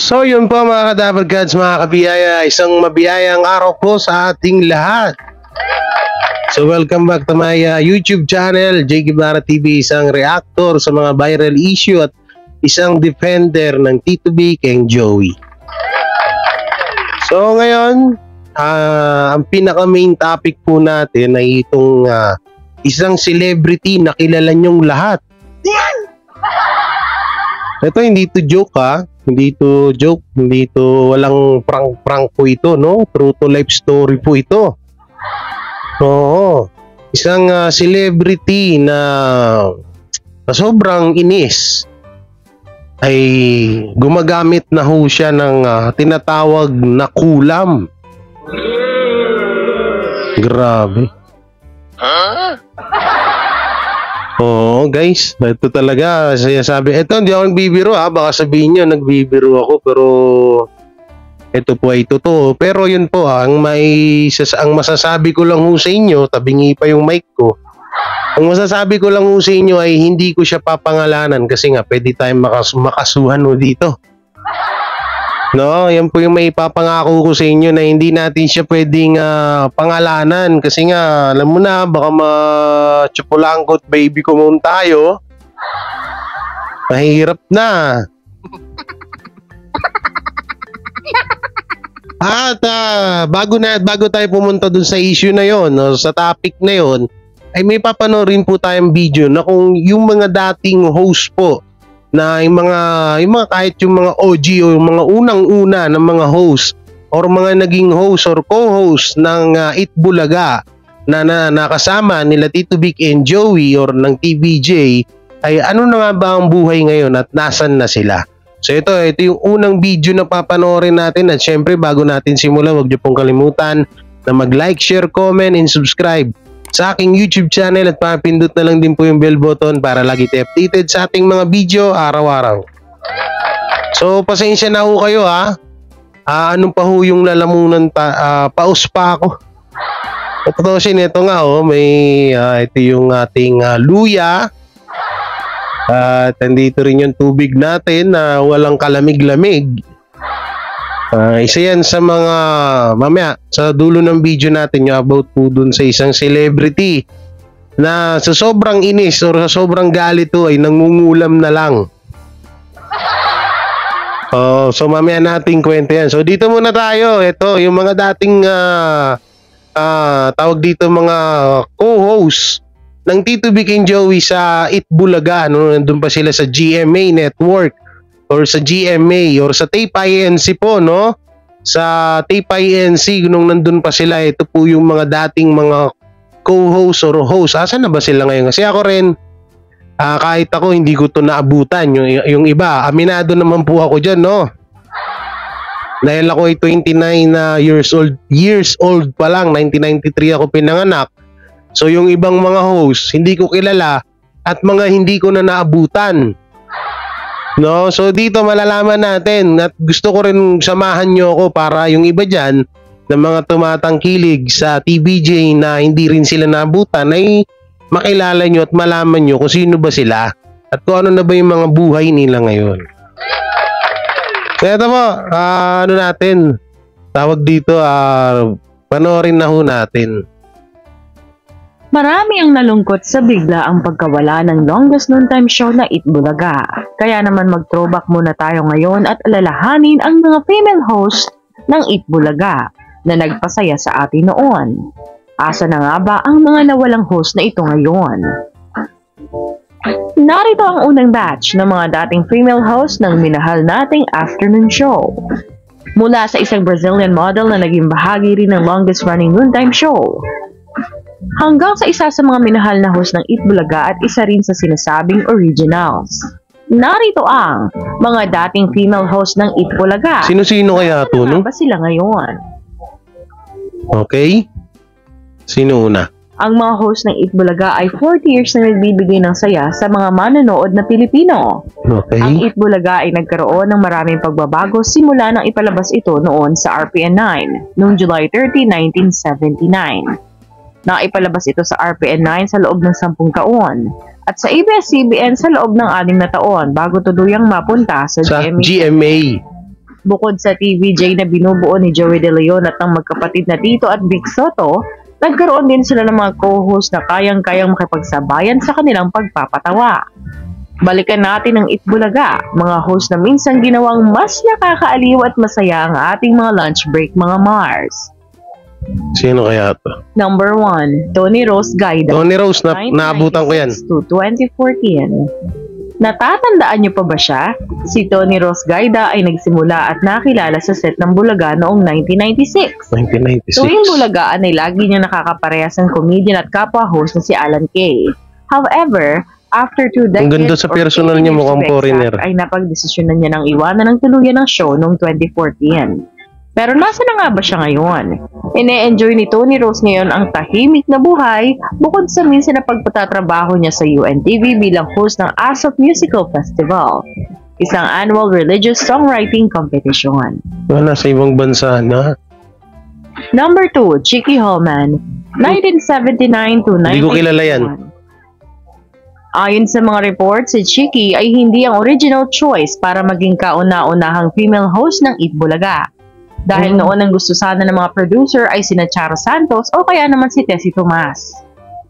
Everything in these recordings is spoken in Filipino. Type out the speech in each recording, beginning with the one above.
So yun po mga Kadaver Gods, mga kabiyaya, isang mabiyayang araw po sa ating lahat. So welcome back to my YouTube channel, J. Guevara TV, isang reactor sa mga viral issue at isang defender ng Tito Vic and Joey. So ngayon, ang pinaka main topic po natin ay itong isang celebrity na kilala nyong lahat. Ito hindi to joke hindi to joke, hindi to walang prank po ito, no? True to life story po ito. Oo. Isang celebrity na sobrang inis ay gumagamit na ho siya ng tinatawag na kulam. Grabe. Oo, guys, ito talaga sabi. Ito hindi ako nagbibiro baka sabihin niyo nagbibiro ako, pero ito po ay totoo. Pero yun po ang masasabi ko lang ho sa inyo, tabingi pa yung mic ko. Ang masasabi ko lang ho sa inyo ay hindi ko siya papangalanan kasi nga pwede tayong makasuhan ho dito. No, yan po yung may papangako ko sa inyo na hindi natin siya pwedeng pangalanan kasi nga alam mo na baka ma-chupulangkot baby ko muna tayo. Mahirap na. At bago tayo pumunta dun sa issue na yon, no, sa topic na yon, ay may papanoorin po tayong video na kung yung mga dating host po na yung mga kahit yung mga OG o yung mga unang-una ng mga host or mga naging host or co-host ng Itbulaga na nakasama nila Tito Vic and Joey or ng TVJ ay ano na nga ba ang buhay ngayon at nasan na sila. So ito yung unang video na papanoorin natin at syempre bago natin simulan, huwag niyo pong kalimutan na mag-like, share, comment, and subscribe sa aking YouTube channel at papindot na lang din po yung bell button para lagi tayo updated sa ating mga video araw-araw. So pasensya na ho kayo anong pa ho yung lalamunan paus pa ako. Patutusin ito nga may ito yung ating luya at nandito rin yung tubig natin na walang kalamig-lamig. Isa yan sa mga mamaya sa dulo ng video natin yung about po dun sa isang celebrity na sa sobrang inis or sa sobrang galit ay nangungulam na lang. So mamaya natin kwento yan. So dito muna tayo. Ito yung mga dating tawag dito mga co-host ng Tito Vic and Joey sa Itbulaga, no? Nandun pa sila sa GMA Network or sa GMA or sa Tape INC po, no? Sa Tape INC nung nandun pa sila, ito po yung mga dating mga co-host or host. Asan na ba sila ngayon? Kasi ako rin kahit ako hindi ko to naabutan. Yung iba, aminado naman po ako dyan, no? Dahil ako ay 29 years old pa lang, 1993 ako pinanganak. So yung ibang mga host, hindi ko kilala at mga hindi ko na naabutan. No, so dito malalaman natin at gusto ko rin samahan nyo ako para yung iba dyan na mga tumatangkilig sa TVJ na hindi rin sila naabutan ay makilala nyo at malaman nyo kung sino ba sila at kung ano na ba yung mga buhay nila ngayon. So ito po, ano natin, tawag dito, panoorin na ho natin. Marami ang nalungkot sa bigla ang pagkawala ng longest noontime show na Itbulaga. Kaya naman mag-throwback muna tayo ngayon at alalahanin ang mga female host ng Itbulaga na nagpasaya sa atin noon. Asa na nga ba ang mga nawalang host na ito ngayon? Narito ang unang batch ng mga dating female host ng minahal nating afternoon show. Mula sa isang Brazilian model na naging bahagi rin ng longest running noontime show, hanggang sa isa sa mga minahal na host ng Itbulaga at isa rin sa sinasabing originals. Narito ang mga dating female host ng Itbulaga. Sino-sino kaya ito, no? Ba sila ngayon? Okay. Sino una? Ang mga host ng Itbulaga ay 40 years na nagbibigay ng saya sa mga manonood na Pilipino. Okay. Ang Itbulaga ay nagkaroon ng maraming pagbabago simula nang ipalabas ito noon sa RPN 9 noong July 30, 1979. Naipalabas ito sa RPN 9 sa loob ng 10 taon at sa ABS-CBN sa loob ng 6 na taon bago tuluyang mapunta sa GMA. Bukod sa TVJ na binubuo ni Joey De Leon at ng magkapatid na Tito at Vic Soto, nagkaroon din sila ng mga co-host na kayang-kayang makipagsabayan sa kanilang pagpapatawa. Balikan natin ang Itbulaga, mga host na minsan ginawang mas nakakaaliw at masaya ang ating mga lunch break, mga Mars. Sino kaya to? Number 1, Tony Rose Gaida. Tony Rose, naabutan ko yan. 1996 to 2014. Natatandaan niyo pa ba siya? Si Tony Rose Gaida ay nagsimula at nakilala sa set ng Bulaga noong 1996. 1996. Tuwing Bulagaan ay lagi niyang nakakaparehas ng comedian at kapwa-host na si Alan Kay. However, after 2 decades, ang ganda sa personal niya, mukhang foreigner, ay napagdesisyonan niya ng iwanan ng tuluyan ng show noong 2014. Pero nasa na nga ba siya ngayon? Ine-enjoy ni Tony Rose ngayon ang tahimik na buhay bukod sa minsan na pagpatatrabaho niya sa UNTV bilang host ng ASOP Musical Festival, isang annual religious songwriting competition. Wala, sa ibang bansa na. Number 2, Chicky Holman, 1979 to 1981. Hindi ko kilala yan. Ayon sa mga reports, si Chicky ay hindi ang original choice para maging kauna-unahang female host ng Itbulaga. Dahil noon ang gusto sana ng mga producer ay sina Charo Santos o kaya naman si Tessie Tomas.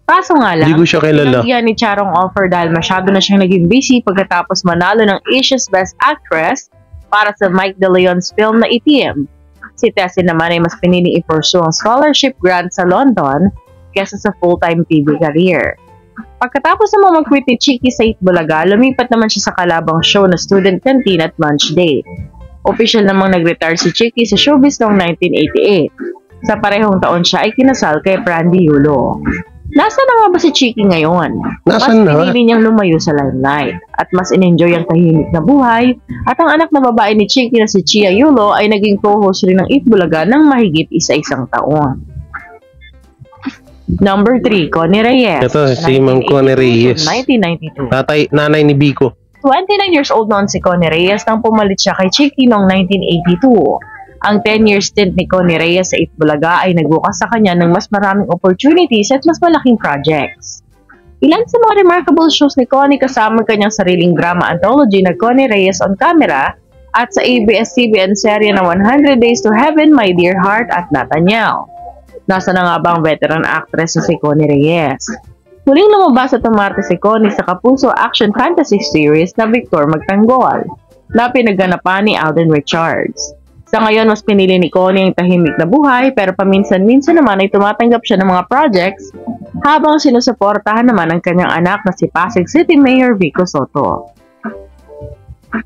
Kaso nga lang, hindi ko siya kilala. ni Charong offer dahil masyado na siyang naging busy pagkatapos manalo ng Asia's Best Actress para sa Mike De Leon's film na Itim. Si Tessie naman ay mas piniling i-pursue ang scholarship grant sa London kesa sa full-time TV career. Pagkatapos naman mag-quit ni Chicky sa Itbulaga, lumipat naman siya sa kalabang show na Student Canteen at Lunch Date. Official namang nag-retire si Chicky sa showbiz noong 1988. Sa parehong taon siya ay kinasal kay Brandy Yulo. Nasaan na nga ba si Chicky ngayon? Nasaan na? Mas pinili niyang lumayo sa limelight at mas in-enjoy ang tahimik na buhay at ang anak na babae ni Chicky na si Chia Yulo ay naging co-host rin ng Itbulaga ng mahigit isa-isang taon. Number 3, Connie Reyes. Ito si Ma'am Connie Reyes. 1992. Nanay ni Biko. 29 years old noon si Connie Reyes nang pumalit siya kay Chicky noong 1982. Ang 10-year stint ni Connie Reyes sa Itbulaga ay nagbukas sa kanya ng mas maraming opportunities at mas malaking projects. Ilan sa mga remarkable shows ni Connie kasama kanyang sariling drama anthology na Connie Reyes on Camera at sa ABS-CBN serye na 100 Days to Heaven, My Dear Heart at Nathaniel. Nasa na nga ba ang veteran actress na si Connie Reyes? Huling lumabas at umarte si Connie sa kapuso action fantasy series na Victor Magtanggol na pinaganapan ni Alden Richards. Sa ngayon, mas pinili ni Connie ang tahimik na buhay pero paminsan-minsan naman ay tumatanggap siya ng mga projects habang sinusuportahan naman ang kanyang anak na si Pasig City Mayor Vico Soto.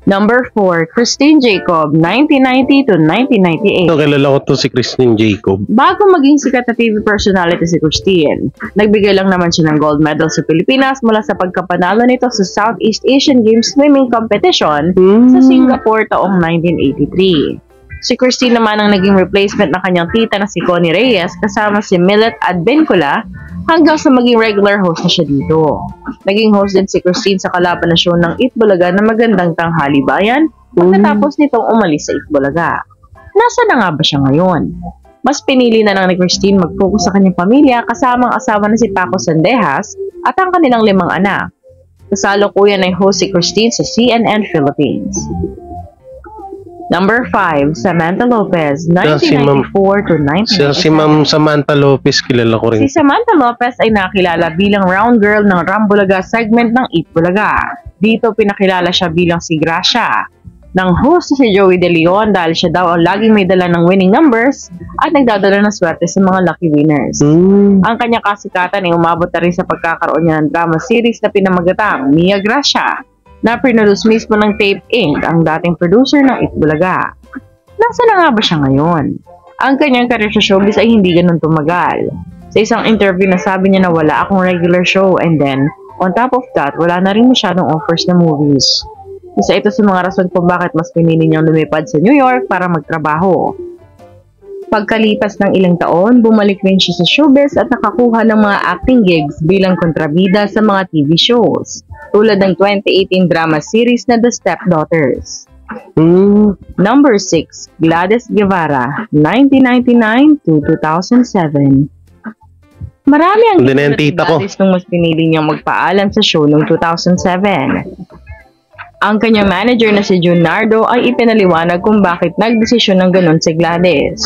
Number 4, Christine Jacob, 1990 to 1998. Ito, kilala ko to si Christine Jacob. Bago maging sikat na TV personality si Christine, nagbigay lang naman siya ng gold medal sa Pilipinas mula sa pagkapanalo nito sa Southeast Asian Games Swimming Competition sa Singapore taong 1983. Si Christine naman ang naging replacement ng kanyang tita na si Connie Reyes kasama si Millet Adbencula hanggang sa maging regular host na siya dito. Naging host din si Christine sa kalaban na show ng Itbulaga na Magandang Tanghali Bayan pagkatapos nitong umalis sa Itbulaga. Nasaan na nga ba siya ngayon? Mas pinili na lang ni Christine mag-focus sa kanyang pamilya kasama ang asawa na si Paco Sandejas at ang kanilang 5 anak. Kasalukuyan ay host si Christine sa CNN Philippines. Number 5, Samantha Lopez, 1994 to 1997. Si Ma'am Samantha Lopez, kilala ko rin. Si Samantha Lopez ay nakilala bilang round girl ng Rambulaga segment ng Itbulaga. Dito pinakilala siya bilang si Gracia. Nang host si Joey De Leon dahil siya daw ang laging may dala ng winning numbers at nagdadala ng swerte sa mga lucky winners. Ang kanyang kasikatan ay umabot na rin sa pagkakaroon niya ng drama series na pinamagatang Mia Gracia, na produce mismo ng Tape Inc., ang dating producer ng Itbulaga. Nasaan na nga ba siya ngayon? Ang kanyang career sa showbiz ay hindi ganun tumagal. Sa isang interview na sabi niya na wala akong regular show and then, on top of that, wala na rin masyadong offers na movies. Isa ito sa mga rason kung bakit mas pinili niyang lumipad sa New York para magtrabaho. Pagkalipas ng ilang taon, bumalik rin siya sa showbiz at nakakuha ng mga acting gigs bilang kontrabida sa mga TV shows, tulad ng 2018 drama series na The Stepdaughters. Number 6, Gladys Guevara, 1999 to 2007. Marami ang Gladys nung mas pinili niyang magpaalam sa show noong 2007. Ang kanyang manager na si Junardo ay ipinaliwanag kung bakit nagdesisyon ng ganun si Gladys.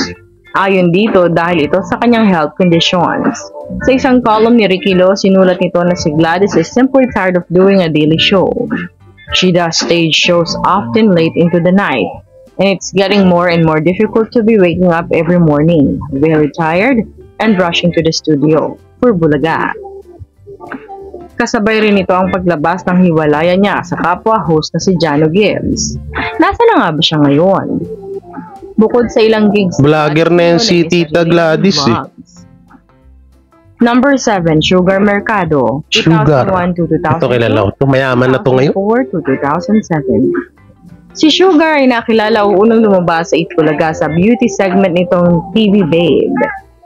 Ayon dito dahil ito sa kanyang health conditions. Sa isang column ni Ricky Lo, sinulat nito na si Gladys is simply tired of doing a daily show. She does stage shows often late into the night, and it's getting more and more difficult to be waking up every morning, very tired, and rushing to the studio for Bulaga. Kasabay rin ito ang paglabas ng hiwalayan niya sa kapwa-host na si Jano Gibbs. Nasa na nga ba siya ngayon? Bukod sa ilang gigs, vlogger na yan si Tita Gladys eh. Number 7, Sugar Mercado, Sugar. 2001 to 2002. Ito kilala ko. Mayaman na to ngayon. 2004 to 2007. Si Sugar ay nakilala o unang lumabas sa Itbulaga sa beauty segment nitong TV Babe.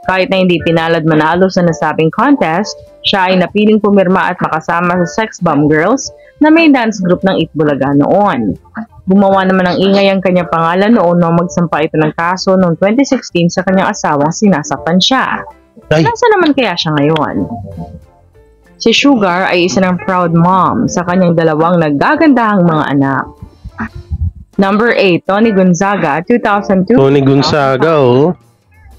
Kahit na hindi pinalad manalo sa nasabing contest, siya ay napiling pumirma at makasama sa Sex Bomb Girls na may dance group ng Itbulaga noon. Gumawa naman ng ingay ang kanyang pangalan noon nang magsampa ito ng kaso noong 2016 sa kanyang asawang sinasaktan siya. Ay. Nasa naman kaya siya ngayon? Si Sugar ay isa ng proud mom sa kanyang dalawang naggagandahang mga anak. Number 8, Tony Gonzaga, 2002. Tony Gonzaga, oh.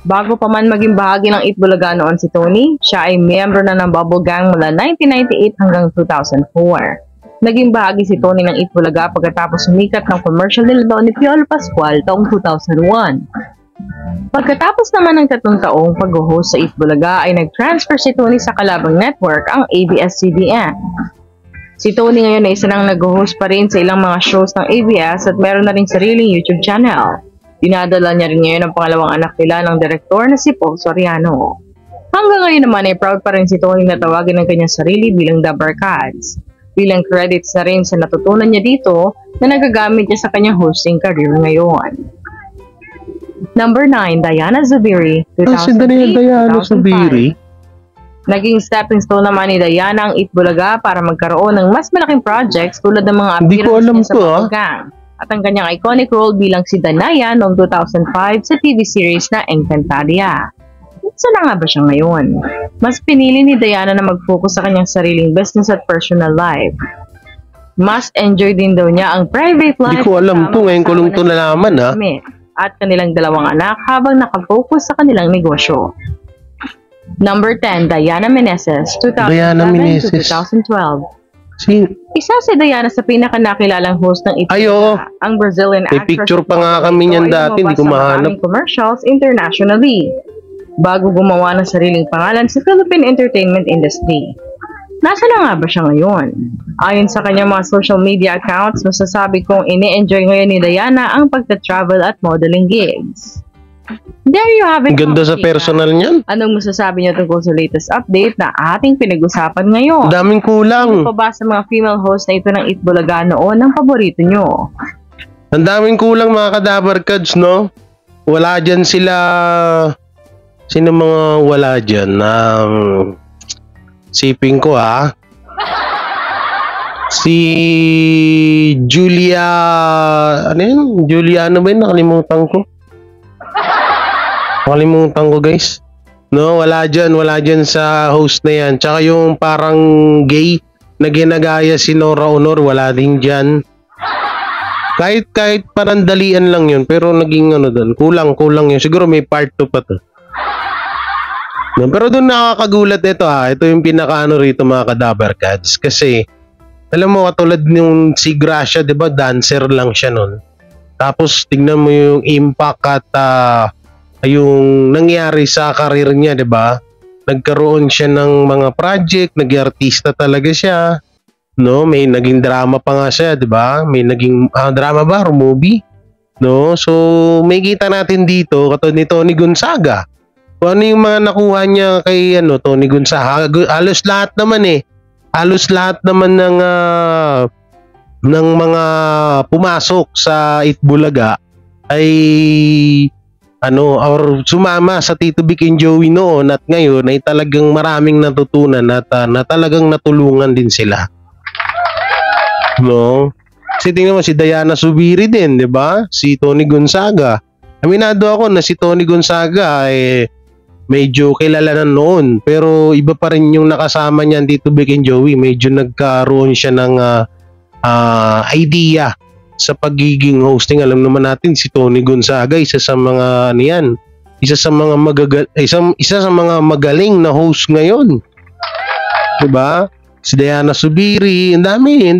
Bago pa man maging bahagi ng Itbulaga noon si Tony, siya ay miyembro na ng Bubble Gang mula 1998 hanggang 2004. Naging bahagi si Tony ng Itbulaga pagkatapos sumikat ng commercial nila ni Piolo Pascual taong 2001. Pagkatapos naman ng 3 taong pag-host sa Itbulaga ay nag-transfer si Tony sa kalabang network ang ABS-CBN. Si Tony ngayon ay isa nang nag-host pa rin sa ilang mga shows ng ABS at meron na rin sariling YouTube channel. Dinadala niya rin ngayon ang pangalawang anak nila ng direktor na si Paul Soriano. Hanggang ngayon naman ay proud pa rin si Tony na tawagin ng kanyang sarili bilang The Barkads. Bilang credits na rin sa natutunan niya dito na nagagamit niya sa kanyang hosting career ngayon. Number 9, Diana Zubiri, 2003 Diana Zubiri. Naging stepping stone naman ni Diana ang Itbulaga para magkaroon ng mas malaking projects tulad ng mga appearance niya sa Bubble Gang at ang kanyang iconic role bilang si Danaya noong 2005 sa TV series na Encantadia. Saan na nga ba siya ngayon? Mas pinili ni Diana na mag-focus sa kanyang sariling business at personal life. Mas enjoy din daw niya ang private life. Hindi ko alam to, ngayon ko lang to nalaman ha. At kanilang dalawang anak habang nakafocus sa kanilang negosyo. Number 10, Diana Meneses, 2011 to 2012. Isa si Diana sa pinakanakilalang host ng Itbulaga, ang Brazilian actress. May picture pa nga kami niyan dati, hindi ko mahanap. Commercials internationally, bago gumawa ng sariling pangalan sa Philippine entertainment industry. Nasa na nga ba siya ngayon? Ayon sa kanyang mga social media accounts, masasabi kong ini-enjoy ngayon ni Diana ang pagta-travel at modeling gigs. There you have it. Ganda sa personal niyan. Anong masasabi niyo tungkol sa latest update na ating pinag-usapan ngayon? Daming kulang. Ano pa ba sa mga female host na ito ng Itbulaga noon ang paborito niyo? Ang daming kulang mga kadabarkads, no? Wala dyan sila... Sino mga wala dyan? Siping ko si Julia, ano yun? Julia ano ba yun? Nakalimutan ko guys. No, wala dyan sa host na yan. Tsaka yung parang gay na ginagaya si Nora Honor, wala din dyan. Kahit parandalian lang yun, pero naging ano doon, kulang yun. Siguro may part 2 pa to. No, pero doon nakakagulat ito ito yung pinakaano rito mga kadabarkads kasi alam mo katulad yung si Gracia, 'di ba, dancer lang siya noon. Tapos tingnan mo yung impact at yung nangyari sa career niya, 'di ba? Nagkaroon siya ng mga project, naging artista talaga siya. No, may naging drama pa nga siya, 'di ba? May naging drama ba or movie? No, so may kita natin dito katulad ni Tony Gonzaga. Kung ano yung mga nakuha niya kay Tony Gonzaga, halos lahat naman ng mga pumasok sa Itbulaga ay or sumama sa Tito Vic and Joey noon at ngayon ay talagang maraming natutunan at na talagang natulungan din sila. No? Kasi tingnan mo si Diana Zubiri din, 'di ba? Si Tony Gonzaga. Aminado ako na si Tony Gonzaga medyo kilala na noon pero iba pa rin yung nakasama niya dito Vic and Joey. Medyo nagkaroon siya ng idea sa pagiging hosting. Alam naman natin si Tony Gonzaga, isa sa mga isa sa mga magaling na host ngayon. 'Di ba? Si Diana Subiri, ang dami.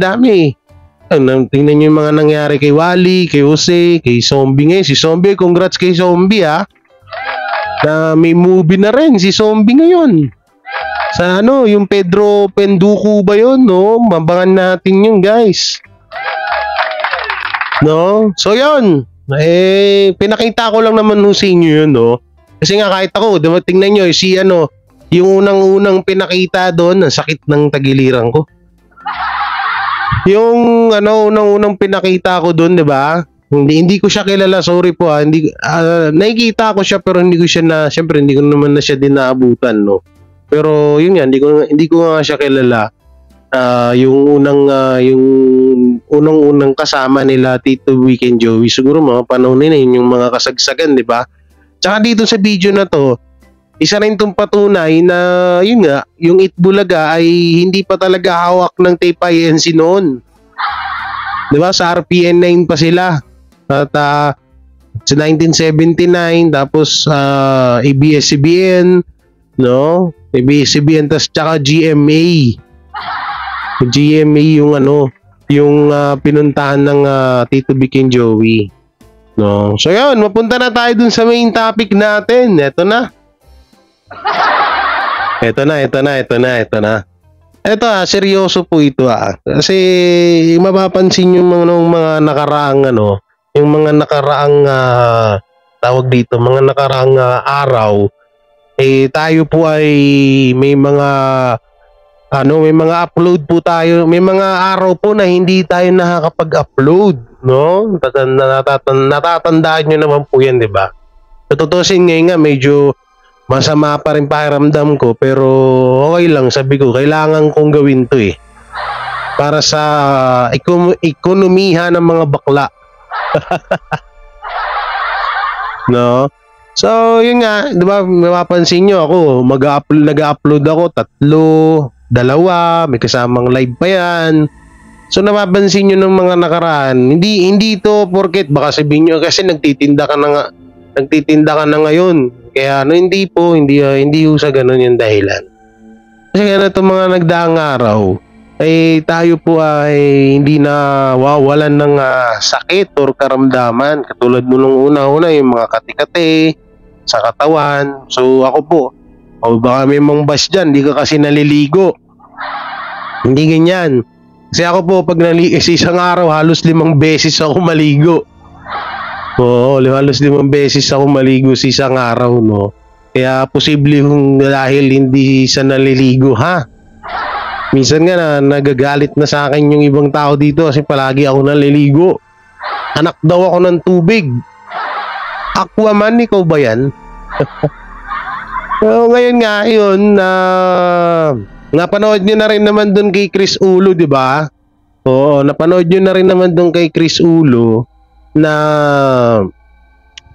Tingnan niyo yung mga nangyari kay Wally, kay Jose, kay Zombie ngayon. Si Zombie, congrats kay Zombie na may movie na rin si Zombie ngayon. Sa yung Pedro Penduko ba yun, no? Mabangan natin yun, guys. No? So, yun. Pinakita ko lang naman sa inyo yun, no? Kasi nga kahit ako, tingnan nyo, yung unang pinakita doon, ang sakit ng tagiliran ko. Yung unang pinakita ko doon, 'di ba? Hindi ko siya kilala, sorry po nakikita ko siya pero hindi ko naman na siya din naabutan, no. Pero yun nga, hindi ko nga siya kilala. Yung unang kasama nila Tito Vic and Joey, siguro mga panahon nila yung mga kasagsagan, 'di ba? Tsaka dito sa video na to, isa rin itong patunay na yun nga, yung Itbulaga ay hindi pa talaga hawak ng tape INC noon. Diba? Sa RPN 9 pa sila. At sa 1979, tapos ABS-CBN, no? ABS-CBN, tas tsaka GMA. GMA yung pinuntahan ng Tito Vic and Joey. No? So yun, mapunta na tayo dun sa main topic natin. Ito na. Ito seryoso po ito Kasi mapapansin yung mga nakaraang yung mga nakaraang tawag dito, mga nakaraang araw, tayo po ay may mga upload po tayo, may mga araw po na hindi tayo nakakapag-upload, no? Natatandaan nyo naman po yan, di ba? Tutusin ngayon nga, medyo masama pa rin pakiramdam ko, pero okay lang, sabi ko, kailangan kong gawin to para sa ekonomiha ng mga bakla. No? So, yun nga, di ba, mapapansin nyo ako, nag-upload ako 3, 2, may kasamang live pa yan. So, napapansin nyo ng mga nakaraan, hindi to porket, baka sabihin nyo, kasi nagtitinda ka na ngayon. Kaya hindi sa ganun yung dahilan. Kasi itong mga nagdaang araw, tayo po ay hindi na wawalan ng sakit or karamdaman. Katulad mo nung una-una, yung mga kati-kati sa katawan. So ako po, baka may mga bas dyan, hindi ka kasi naliligo. Hindi ganyan. Kasi ako po, pag isang araw, halos 5 beses ako maligo. Oo, halos 5 beses ako maligo sa isang araw, no? Kaya posible kung dahil hindi sa naliligo, Minsan nga nagagalit na sa akin yung ibang tao dito kasi palagi ako naliligo. Anak daw ako ng tubig. Aquaman, ikaw ba yan? So, ngayon nga, yun, napanood nyo na rin naman dun kay Chris Ulo, di ba? Oo, napanood nyo na rin naman dun kay Chris Ulo na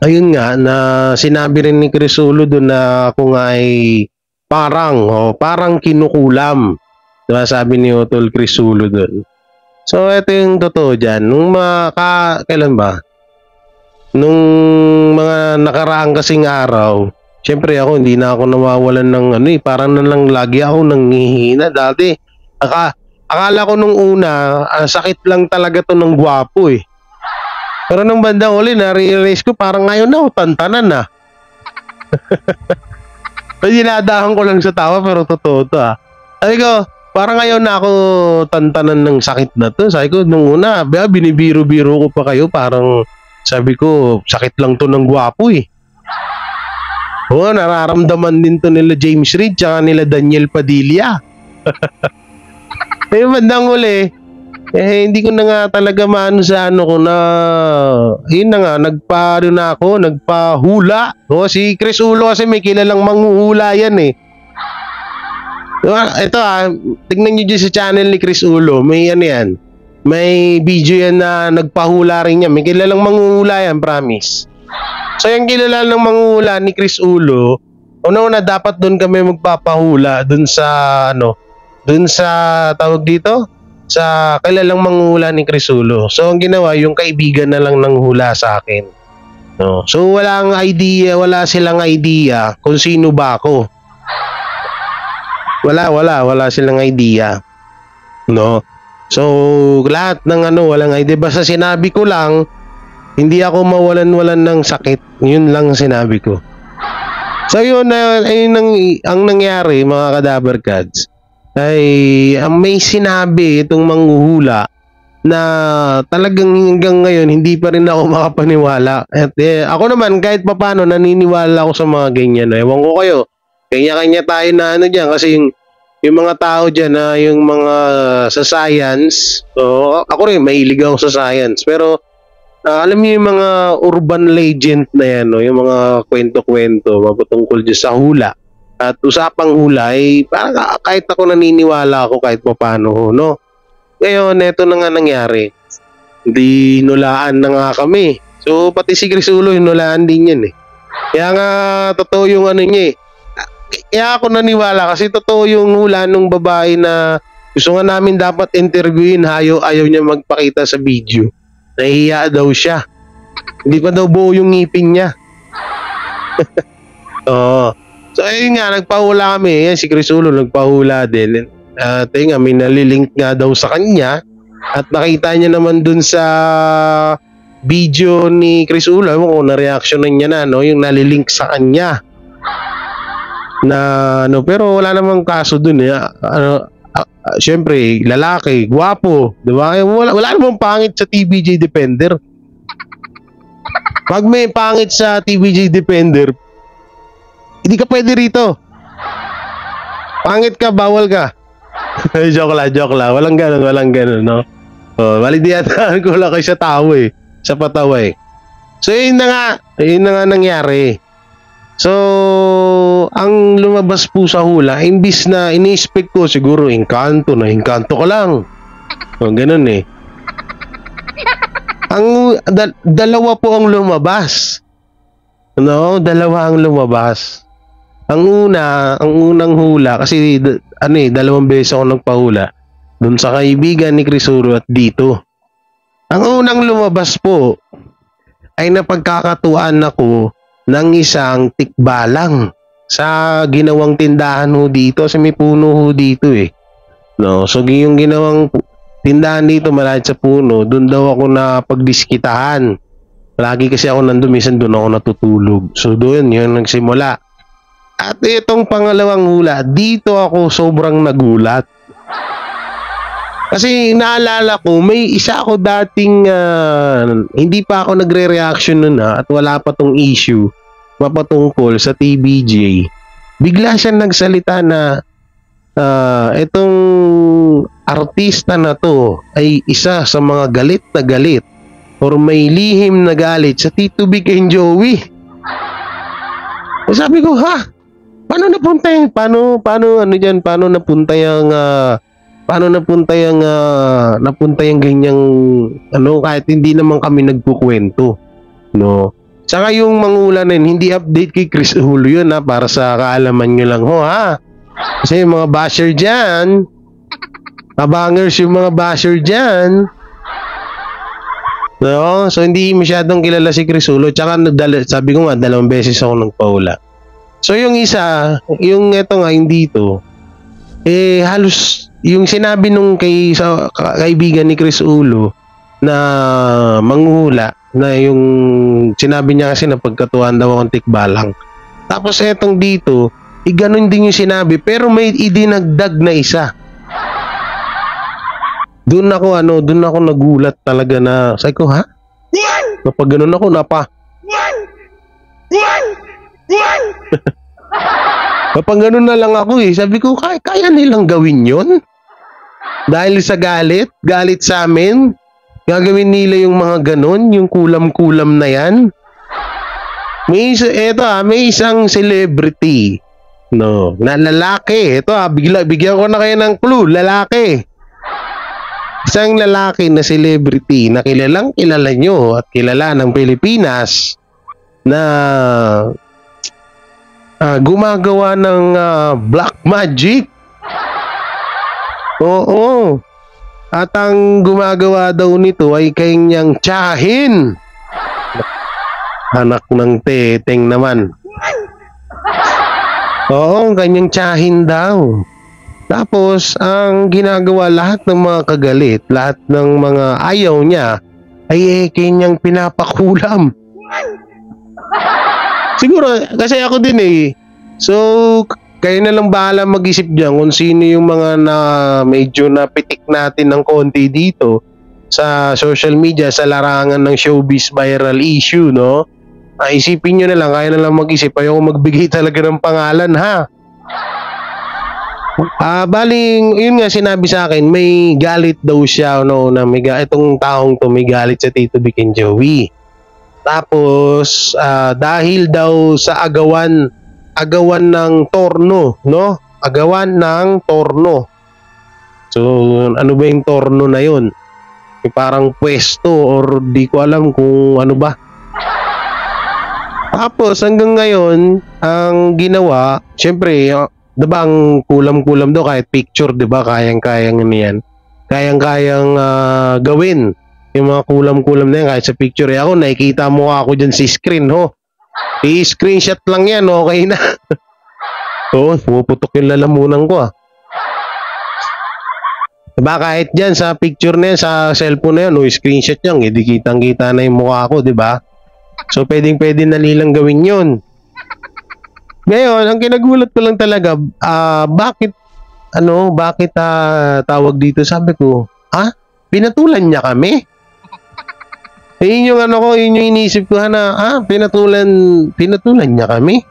ayun nga, na sinabi rin ni Chris Ulo doon na ako nga ay parang kinukulam. Diba, sabi ni Otol Chris Ulo doon. So, ito yung totoo dyan. Kailan ba? Nung mga nakaraang kasing araw, syempre ako, hindi na ako nawawalan ng parang na lang lagi ako nanghihina. Dati, akala ko nung una, sakit lang talaga to ng gwapo Pero nung bandang uli, na-realize ko parang ngayon na ako tantanan na. Dinadahan ko lang sa tawa pero totoo to Sabi ko, parang ngayon na ako tantanan ng sakit na to. Sabi ko, nung una, binibiro-biro ko pa kayo. Parang sabi ko, sakit lang to ng gwapo Oo, nararamdaman din to nila James Reid tsaka nila Daniel Padilla. Bandang uli, hindi ko na nga talaga maano sa ko na yun na nga, nagpahula. Si Chris Ulo kasi may kilalang manghuhula yan Ito tignan nyo dyan sa channel ni Chris Ulo, may yan. May video yan na nagpahula rin yan. May kilalang manghuhula yan, promise. So yung kilala ng manghuhula ni Chris Ulo, una-una dapat doon kami magpapahula doon sa tawag dito? sa kilalang manghula ni Crisulo. So ang ginawa, yung kaibigan na lang ng hula sa akin. No. So wala silang idea kung sino ba ako. Wala silang idea. No. So lahat ng walang idea. Basta sinabi ko lang, hindi ako mawalan-walan ng sakit. Yun lang sinabi ko. So yun, ayun ang nangyari mga Kadaver Cats. Ay may sinabi itong manghuhula na talagang hanggang ngayon hindi pa rin ako makapaniwala. At ako naman kahit papano naniniwala ako sa mga ganyan. Ewan ko kayo, kanya-kanya tayo na dyan kasi yung mga tao dyan na yung mga sa science. So ako rin mahilig ako sa science, pero alam niyo yung mga urban legend na yan, yung mga kwento-kwento magtungkol dyan sa hula at usapang hula, parang kahit ako naniniwala ako kahit paano, no? Ngayon, eto na nga nangyari. Hindi nulaan na nga kami. So, pati si Crisulo, nulaan din yan Kaya nga, totoo yung niya Kaya ako naniwala kasi totoo yung hula nung babae na gusto nga namin dapat interviewin, ayaw niya magpakita sa video. Nahihiya daw siya. Hindi pa daw buo yung ngipin niya. Oo. So, ayun nga, nagpahula kami. Yan, si Crisulo nagpahula din. At ayun nga, may nalilink nga daw sa kanya. At nakita niya naman dun sa video ni Crisulo, kung na-reactionan niya na, yung nalilink sa kanya. Pero wala namang kaso dun syempre, lalaki, gwapo, di ba? Wala namang pangit sa TVJ Defender. Pag may pangit sa TVJ Defender, hindi ka pwede rito. Pangit ka, bawal ka. joke lang. Walang ganun, no? Validiyatan ko lang kayo sa tao sa patawa So, yun na nga nangyari. So, ang lumabas po sa hula, imbis na ini-expect ko siguro engkanto ka lang. Ganun Dalawa po ang lumabas. No, dalawa ang lumabas. Ang unang hula kasi dalawang beses ako nagpahula doon sa kaibigan ni Crisulo at dito. Ang unang lumabas po ay napagkakatuan ako ng isang tikbalang sa ginawang tindahan dito kasi may puno dito No, so yung ginawang tindahan dito malapit sa puno, doon daw ako na pagdiskitahan. Lagi kasi ako nandun, minsan doon ako natutulog. So doon yun nagsimula. At itong pangalawang hula, dito ako sobrang nagulat. Kasi naalala ko, may isa ako dating hindi pa ako nagre-reaction nun at wala pa tong issue mapatungkol sa TBJ. Bigla siya nagsalita na itong artista na to ay isa sa mga galit na galit or may lihim na galit sa Tito Vic and Joey. Sabi ko, paano napunta yung napunta yung ganyang kahit hindi naman kami nagkukwento, no? Saka yung manghula na yun, hindi update kay Crisulo yun para sa kaalaman nyo lang kasi yung mga basher dyan, kabangers yung mga basher dyan, no? So hindi masyadong kilala si Crisulo. Tsaka sabi ko nga, 2 beses ako nagpahula. So yung isa, yung eto nga yung dito, halos yung sinabi nung kaibigan ni Crisulo na manghula, na yung sinabi niya kasi na pagkatuan daw akong tikbalang. Tapos etong dito, ganun din yung sinabi pero may idinagdag na isa. Doon ako nagulat talaga na sabi ko, kapag ganun ako kapag ganun na lang ako sabi ko, kaya nilang gawin yon dahil sa galit sa amin, gagawin nila yung mga ganun, yung kulam-kulam na yan. May isang celebrity, no, na lalaki. Bigyan ko na kayo ng clue, lalaki. Isang lalaki na celebrity na kilalang kilala nyo at kilala ng Pilipinas na gumagawa ng black magic. Oo. At ang gumagawa daw nito ay kanyang tiyahin. Anak ng teteng naman. Oo, kanyang tiyahin daw. Tapos, ang ginagawa lahat ng mga kagalit, lahat ng mga ayaw niya, ay kanyang pinapakulam. Siguro, kasi ako din eh. So, kayo na lang bahala mag-isip dyan kung sino yung mga na medyo napitik natin ng konti dito sa social media, sa larangan ng showbiz viral issue, no? Isipin nyo na lang, kaya na lang mag-isip. Ayaw magbigay talaga ng pangalan, ha? Baling, yun nga sinabi sa akin, may galit daw siya, no? Na itong taong to may galit sa Tito Vic and Joey. Tapos, dahil daw sa agawan ng torno, no? Agawan ng torno. So, ano ba yung torno na yun? Parang pwesto or di ko alam kung ano ba. Tapos, hanggang ngayon, ang ginawa, syempre, diba ang kulam-kulam daw kahit picture, diba? Kayang-kayang yan. Kayang-kayang gawin. Yung mga kulam-kulam na yan kahit sa picture. Ako, nakikita mo ako dyan si screen, ho. I-screenshot lang yan, okay na. Oo, pumuputok yung lalamunan ko, Diba kahit dyan sa picture na yan, sa cellphone na yan, screenshot yan, hindi kitang-kita na yung mukha ko, diba? So, pwedeng-pwede na nilang gawin yun. Ngayon, ang kinagulat ko lang talaga, bakit tawag dito, sabi ko, pinatulan niya kami? Yun yung yun yung inisip ko na, pinatulan niya kami?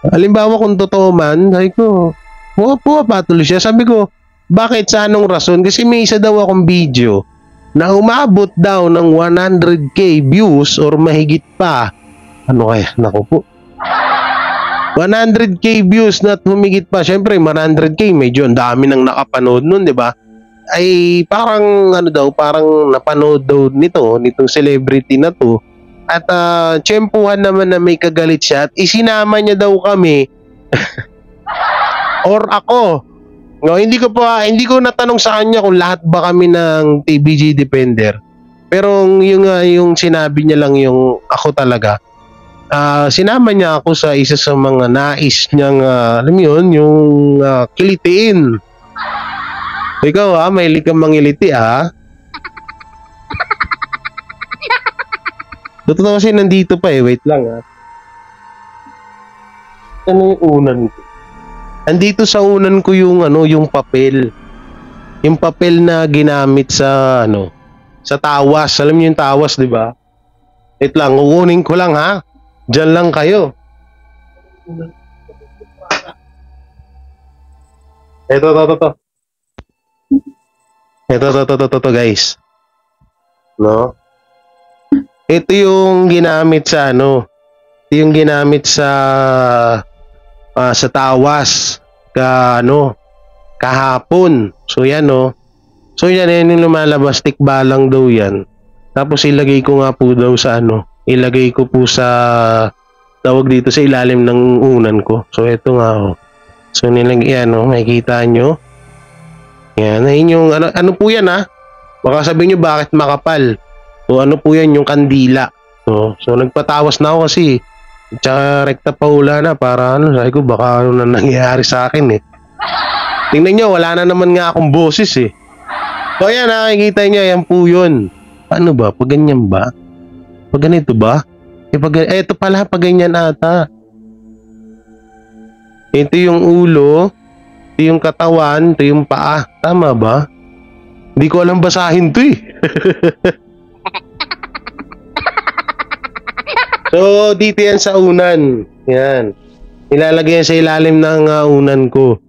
Halimbawa kung totoo man, sabi ko, pumapatuloy siya. Sabi ko, bakit sa anong rason? Kasi may isa daw akong video na umabot daw ng 100k views or mahigit pa. Ano kaya? Naku po. 100k views na humigit pa. Siyempre, 100k, medyo ang dami nang nakapanood nun, di ba? Ay parang parang napanood daw nitong celebrity na to at tsempuhan naman na may kagalit siya at isinama niya daw kami or ako. No, hindi ko natanong sa kanya kung lahat ba kami ng TBG Defender. Pero yung sinabi niya lang yung ako talaga. Sinama niya ako sa isa sa mga nais niyang alam mo yun, yung kilitiin. Ikaw mahilig kang mangiliti Totoo kasi nandito pa wait lang Ano yung unan ko? Andito sa unan ko yung yung papel. Yung papel na ginamit sa sa tawas. Alam niyo yung tawas, 'di ba? Wait lang, kukunin ko lang Diyan lang kayo. Ito guys. No? Ito yung ginamit sa Ito yung ginamit sa tawas kahapon. So yan So yan yung lumalabas, tikba lang daw yan. Tapos ilagay ko nga po daw sa ilagay ko po sa tawag dito sa ilalim ng unan ko. So ito nga So nilagyan makikita nyo. Yan, ayun yung ano po yan Baka sabihin nyo bakit makapal. So ano po yan yung kandila. So nagpatawas na ako kasi tsaka rekta pa hula na para sabi ko baka na nangyayari sa akin Tingnan nyo, wala na naman nga akong boses So yan, nakikita nyo, yan po yun. Paano ba? Pag ganyan ba? Pag ganito ba? Ito pala, pag ganyan ata. Ito yung ulo, ito yung katawan, ito yung paa. Tama ba? Hindi ko alam basahin to So, dito yan sa unan. Yan. Ilalagay yan sa ilalim ng unan ko.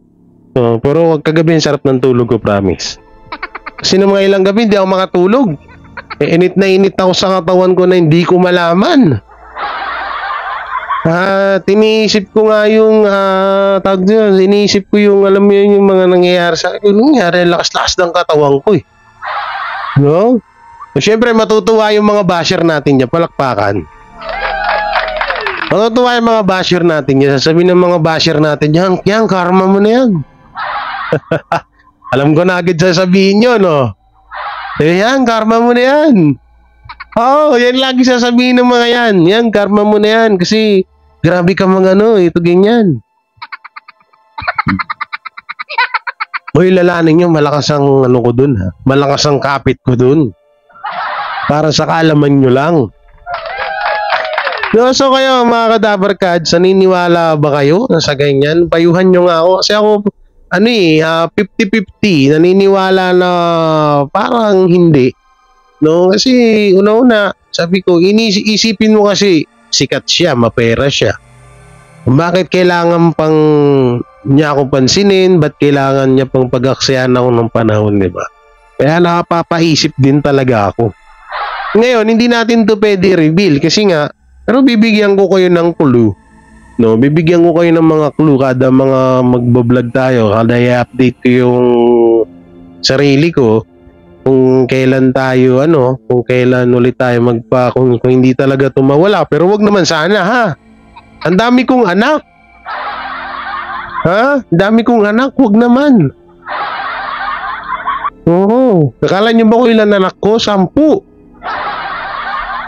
So, pero kagabi sarap ng tulog ko, promise. Kasi ng mga ilang gabi, hindi ako makatulog. Init na init ako sa katawan ko na hindi ko malaman. Tinisip ko nga yung iniisip ko yung alam mo yun, yung mga nangyayari sa akin. Yung nangyayari, lakas-lakas ng katawan ko No? So, syempre, matutuwa yung mga basher natin dyan. Palakpakan. Matutuwa yung mga basher natin dyan. Sasabihin ng mga basher natin, yan, karma mo na yan. Alam ko na agad sasabihin nyo, no? Yan, karma mo na yan. Oo, yan lagi sasabihin ng mga yan. Yan, karma mo na yan. Kasi, grabe ka mga ito ganyan. Hoy, lalanin nyo, malakas ang ko dun, ha? Malakas ang kapit ko dun. Para sa kaalaman nyo lang. So kayo, mga kadabarkads, naniniwala ba kayo na sa ganyan? Payuhan nyo nga ako. Kasi ako, 50-50, naniniwala na parang hindi. No, kasi una-una, sabi ko, isipin mo kasi sikat siya, mapera siya. Bakit kailangan pang niya ako pansinin? Ba't kailangan niya pang pag-aksyahan ako ng panahon, di ba? Kaya nakapapaisip din talaga ako. Ngayon, hindi natin to pwede reveal kasi nga, pero bibigyan ko kayo ng clue. No, bibigyan ko kayo ng mga clue kada mga magbablog tayo, kada i-update ko yung sarili ko kung kailan tayo kung kailan ulit tayo kung hindi talaga tumawala, pero wag naman sana ha. Ang dami kong anak. Ha? Ang dami kong anak, wag naman. Oo, akala niyo ba ko ilan anak ko? 10.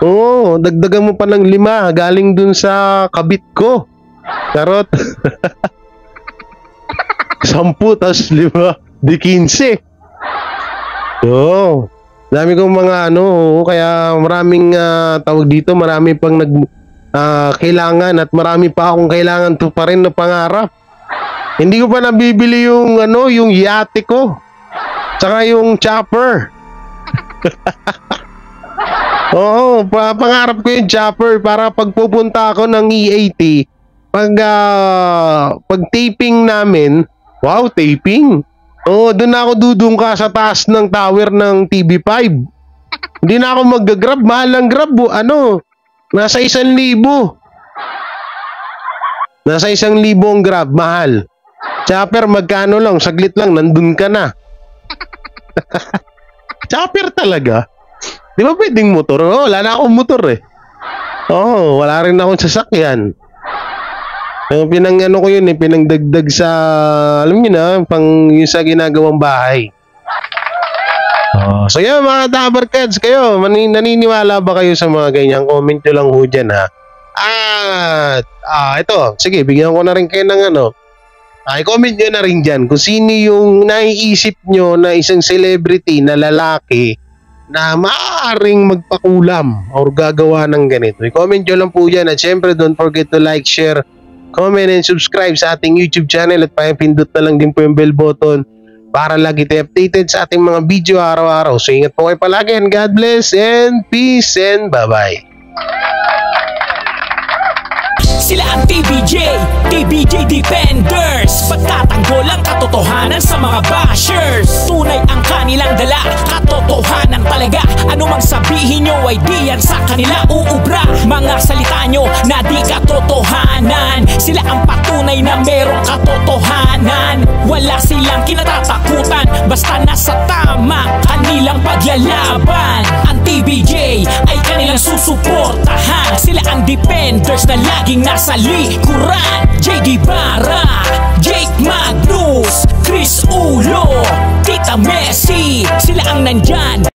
Oo, dagdagan mo pa ng 5 galing dun sa kabit ko. Charot. 10 tas 5, di 15. Oo. Dami kong mga kaya maraming tawag dito, marami pang kailangan at marami pa akong kailangan to pa rin na pangarap. Hindi ko pa nabibili yung yung yate ko. Tsaka yung chopper. Oo, pangarap ko yung chopper para pagpupunta ako ng E80. Pag taping namin, wow, taping. Oo, doon ako dudungka sa taas ng tower ng TV5. Hindi na ako mag-grab, mahal ang grab, nasa 1,000. Nasa 1,000 ang grab, mahal. Chopper, magkano lang, saglit lang, nandun ka na. Chopper talaga. Di ba pwedeng motor? Oh, wala na akong motor eh. Oo, wala rin akong sasakyan. Ko yun pinangdagdag sa, alam niyo na, pang yung sa ginagawang bahay. So yun mga Dabarkads, kayo, naniniwala ba kayo sa mga ganyan? Comment nyo lang ho dyan ha. At, ito, sige, bigyan ko na rin kayo ng i-comment nyo na rin dyan kung sino yung naiisip nyo na isang celebrity na lalaki na maaaring magpakulam or gagawa ng ganito. I-comment nyo lang po dyan at syempre don't forget to like, share, comment and subscribe sa ating YouTube channel at pakipindot na lang din po yung bell button para lagi tayo updated sa ating mga video araw-araw. So ingat po kayo palagi and God bless and peace and bye-bye. Sila ang TBJ Defenders. Pagtatanggol ang katotohanan sa mga bashers. Tunay ang kanilang dala, katotohanan talaga. Ano mang sabihin nyo ay di yan sa kanila uubra. Mga salita nyo na di katotohanan. Sila ang patunay na merong katotohanan. Wala silang kinatatakutan, basta nasa tama kanilang paglalaban. Ang TBJ ay kanilang susuportahan. Sila ang defenders na laging nasa likuran. JD Barra, Jake Magnus, Chris Ulo, Tita Messi. Sila ang nandyan